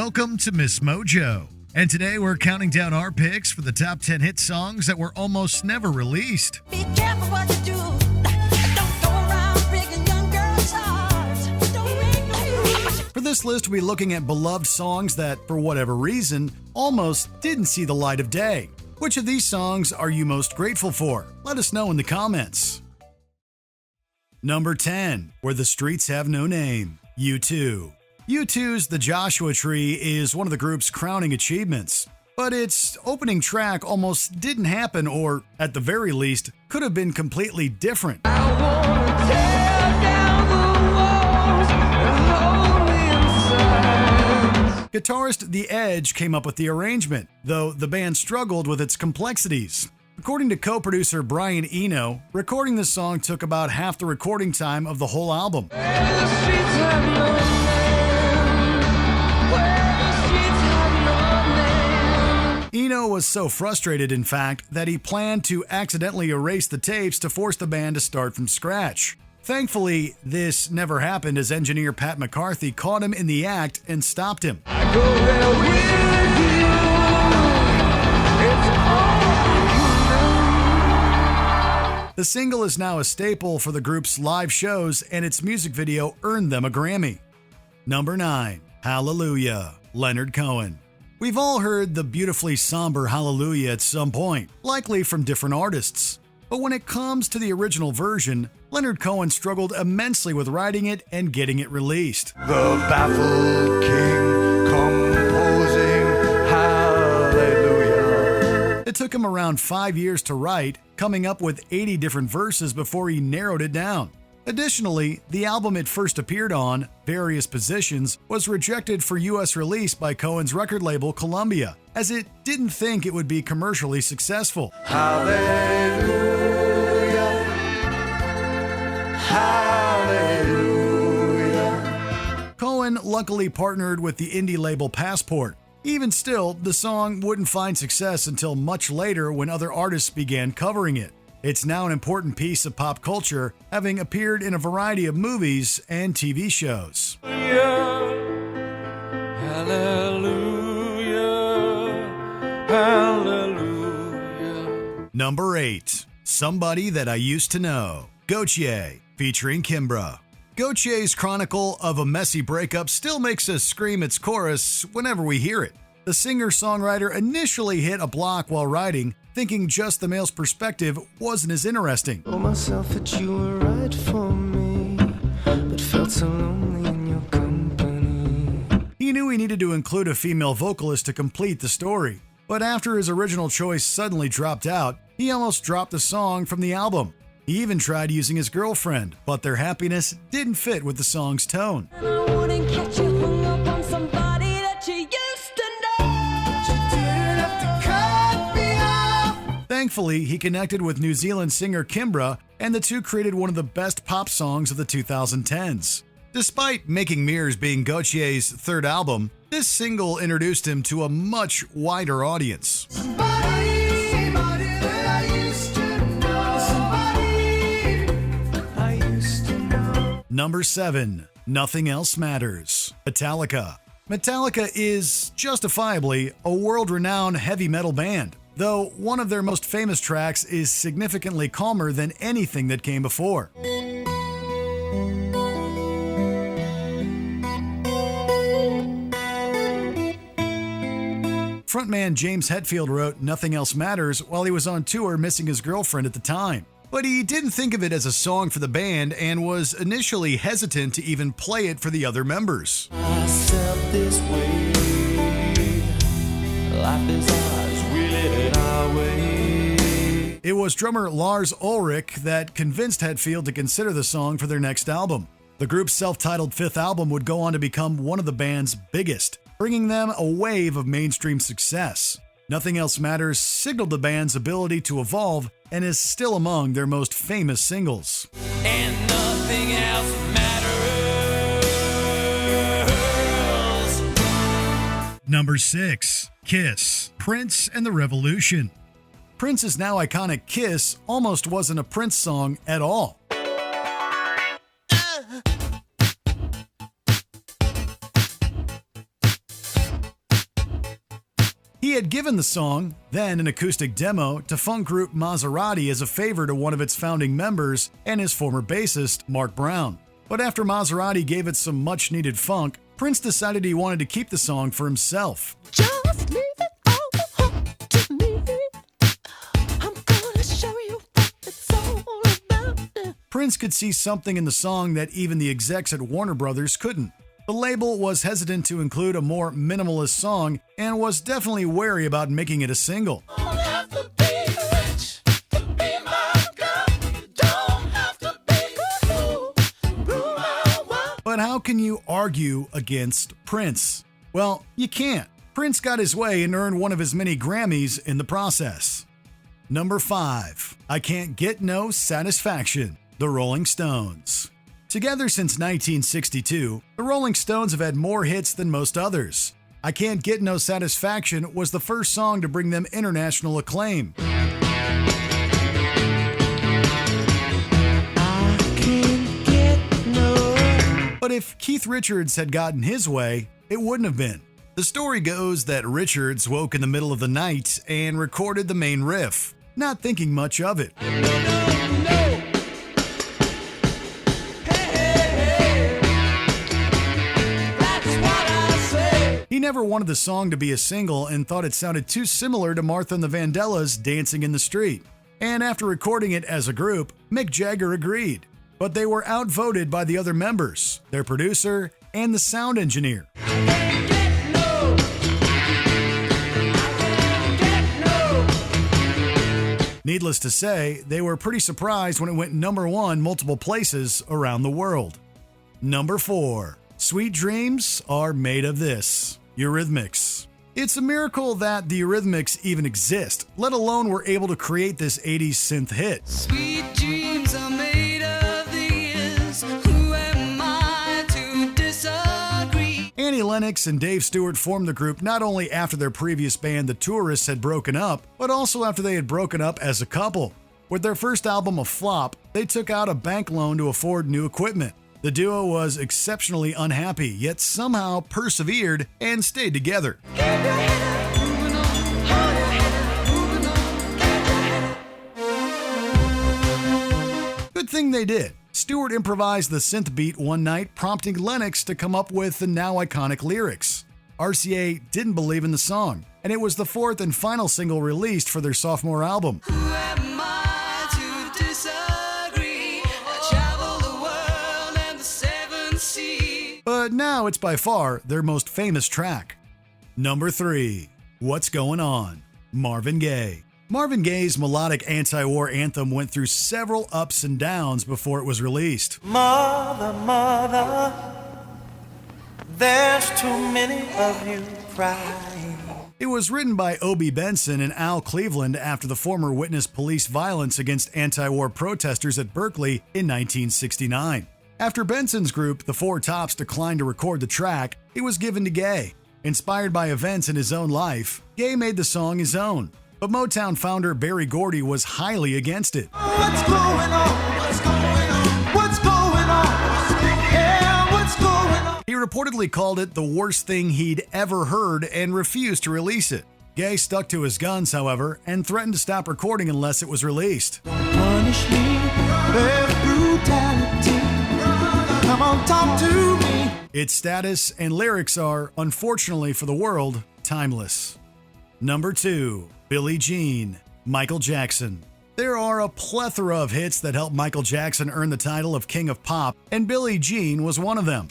Welcome to Miss Mojo. And today we're counting down our picks for the top 10 hit songs that were almost never released. Be careful what you do. Don't go around breaking young girls' hearts. Don't break no. For this list, we'll be looking at beloved songs that, for whatever reason, almost didn't see the light of day. Which of these songs are you most grateful for? Let us know in the comments. Number 10, Where the Streets Have No Name, U2. U2's The Joshua Tree is one of the group's crowning achievements, but its opening track almost didn't happen, or at the very least, could have been completely different. Guitarist The Edge came up with the arrangement, though the band struggled with its complexities. According to co-producer Brian Eno, recording this song took about half the recording time of the whole album. Eno was so frustrated, in fact, that he planned to accidentally erase the tapes to force the band to start from scratch. Thankfully, this never happened as engineer Pat McCarthy caught him in the act and stopped him. The single is now a staple for the group's live shows, and its music video earned them a Grammy. Number 9, Hallelujah, Leonard Cohen. We've all heard the beautifully somber Hallelujah at some point, likely from different artists. But when it comes to the original version, Leonard Cohen struggled immensely with writing it and getting it released. The baffled king composing Hallelujah. It took him around 5 years to write, coming up with 80 different verses before he narrowed it down. Additionally, the album it first appeared on, Various Positions, was rejected for U.S. release by Cohen's record label Columbia, as it didn't think it would be commercially successful. Hallelujah. Hallelujah. Cohen luckily partnered with the indie label Passport. Even still, the song wouldn't find success until much later when other artists began covering it. It's now an important piece of pop culture, having appeared in a variety of movies and TV shows. Hallelujah. Hallelujah. Number 8, Somebody That I Used to Know, Gautier, featuring Kimbra. Gautier's chronicle of a messy breakup still makes us scream its chorus whenever we hear it. The singer-songwriter initially hit a block while writing, thinking just the male's perspective wasn't as interesting. Told myself that you were right for me, but felt so lonely in your company. He knew he needed to include a female vocalist to complete the story, but after his original choice suddenly dropped out, he almost dropped the song from the album. He even tried using his girlfriend, but their happiness didn't fit with the song's tone. And I wouldn't catch you hung up on somebody that you used to know. You didn't have to cut me off. Thankfully, he connected with New Zealand singer Kimbra, and the two created one of the best pop songs of the 2010s. Despite Making Mirrors being Gautier's third album, this single introduced him to a much wider audience. Somebody that I used to know. Somebody I used to know. Number 7, Nothing Else Matters, Metallica. Metallica is, justifiably, a world-renowned heavy metal band, though one of their most famous tracks is significantly calmer than anything that came before. Frontman James Hetfield wrote Nothing Else Matters while he was on tour missing his girlfriend at the time. But he didn't think of it as a song for the band and was initially hesitant to even play it for the other members. Myself this way. Life is ours, we live it our way. It was drummer Lars Ulrich that convinced Hetfield to consider the song for their next album. The group's self-titled fifth album would go on to become one of the band's biggest, bringing them a wave of mainstream success. Nothing Else Matters signaled the band's ability to evolve and is still among their most famous singles. And nothing else matters. Number 6, Kiss, Prince and the Revolution. Prince's now iconic Kiss almost wasn't a Prince song at all. He had given the song, then an acoustic demo, to funk group Maserati as a favor to one of its founding members and his former bassist, Mark Brown. But after Maserati gave it some much-needed funk, Prince decided he wanted to keep the song for himself. Just leave it all up to me. I'm gonna show you what it's all about. Prince could see something in the song that even the execs at Warner Brothers couldn't. The label was hesitant to include a more minimalist song and was definitely wary about making it a single. Don't have to be rich to be my girl. You don't have to be cool. Rule my world. But how can you argue against Prince? Well, you can't. Prince got his way and earned one of his many Grammys in the process. Number 5. I Can't Get No Satisfaction, The Rolling Stones. Together since 1962, the Rolling Stones have had more hits than most others. I Can't Get No Satisfaction was the first song to bring them international acclaim. But if Keith Richards had gotten his way, it wouldn't have been. The story goes that Richards woke in the middle of the night and recorded the main riff, not thinking much of it. He never wanted the song to be a single and thought it sounded too similar to Martha and the Vandellas Dancing in the Street. And after recording it as a group, Mick Jagger agreed. But they were outvoted by the other members, their producer, and the sound engineer. Needless to say, they were pretty surprised when it went number 1 multiple places around the world. Number 4. Sweet Dreams Are Made of This, Eurythmics. It's a miracle that the Eurythmics even exist, let alone were able to create this 80s synth hit. Sweet dreams are made of these. Who am I to disagree? Annie Lennox and Dave Stewart formed the group not only after their previous band, The Tourists, had broken up, but also after they had broken up as a couple. With their first album a flop, they took out a bank loan to afford new equipment. The duo was exceptionally unhappy, yet somehow persevered and stayed together. Keep your head up. Moving on. Hold your head up. Moving on. Keep your head up. Good thing they did. Stewart improvised the synth beat one night, prompting Lennox to come up with the now iconic lyrics. RCA didn't believe in the song, and it was the 4th and final single released for their sophomore album. Who am I to disagree? I travel the world and the 7 seas. But now it's by far their most famous track. Number 3. What's Going On? Marvin Gaye. Marvin Gaye's melodic anti-war anthem went through several ups and downs before it was released. Mother, mother, there's too many of you crying. It was written by Obie Benson and Al Cleveland after the former witnessed police violence against anti-war protesters at Berkeley in 1969. After Benson's group, the Four Tops, declined to record the track, it was given to Gaye. Inspired by events in his own life, Gaye made the song his own. But Motown founder Berry Gordy was highly against it. What's going on? What's going on? What's going on? Yeah, what's going on? He reportedly called it the worst thing he'd ever heard and refused to release it. Gaye stuck to his guns, however, and threatened to stop recording unless it was released. Punish me with brutality. Come on, talk to me. Its status and lyrics are, unfortunately for the world, timeless. Number 2. Billie Jean, Michael Jackson. There are a plethora of hits that helped Michael Jackson earn the title of King of Pop, and Billie Jean was one of them.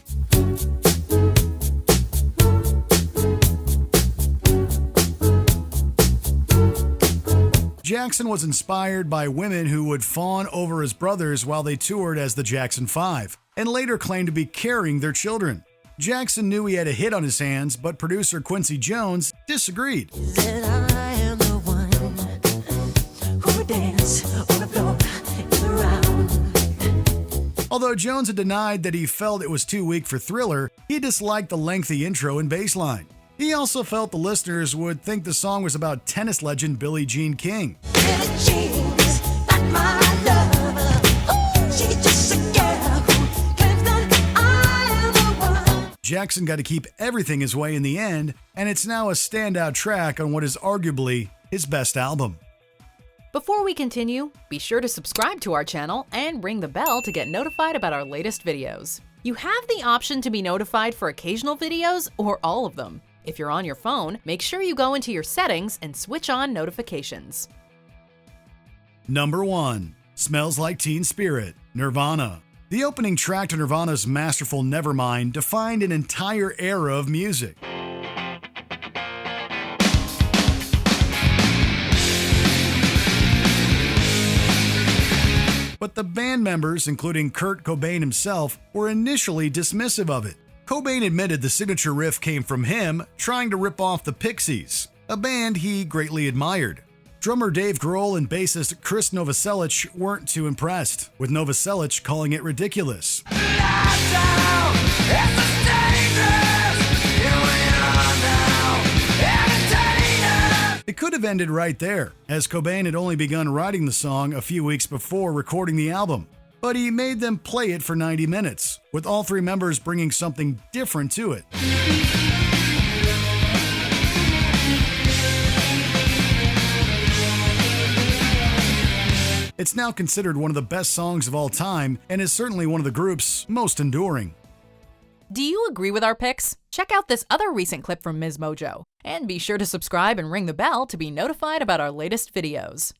Jackson was inspired by women who would fawn over his brothers while they toured as the Jackson 5, and later claimed to be carrying their children. Jackson knew he had a hit on his hands, but producer Quincy Jones disagreed. Said I am the one who would dance on the floor in the round. Although Jones had denied that he felt it was too weak for Thriller, he disliked the lengthy intro and bass line. He also felt the listeners would think the song was about tennis legend Billie Jean King. Billie Jean's not my lover. Ooh, she's just a girl who claims that I am the one. Jackson got to keep everything his way in the end, and it's now a standout track on what is arguably his best album. Before we continue, be sure to subscribe to our channel and ring the bell to get notified about our latest videos. You have the option to be notified for occasional videos or all of them. If you're on your phone, make sure you go into your settings and switch on notifications. Number 1. Smells Like Teen Spirit, Nirvana. The opening track to Nirvana's masterful Nevermind defined an entire era of music. But the band members, including Kurt Cobain himself, were initially dismissive of it. Cobain admitted the signature riff came from him trying to rip off the Pixies, a band he greatly admired. Drummer Dave Grohl and bassist Chris Novoselic weren't too impressed, with Novoselic calling it ridiculous. It could have ended right there, as Cobain had only begun writing the song a few weeks before recording the album. But he made them play it for 90 minutes, with all three members bringing something different to it. It's now considered one of the best songs of all time and is certainly one of the group's most enduring. Do you agree with our picks? Check out this other recent clip from Ms. Mojo. And be sure to subscribe and ring the bell to be notified about our latest videos.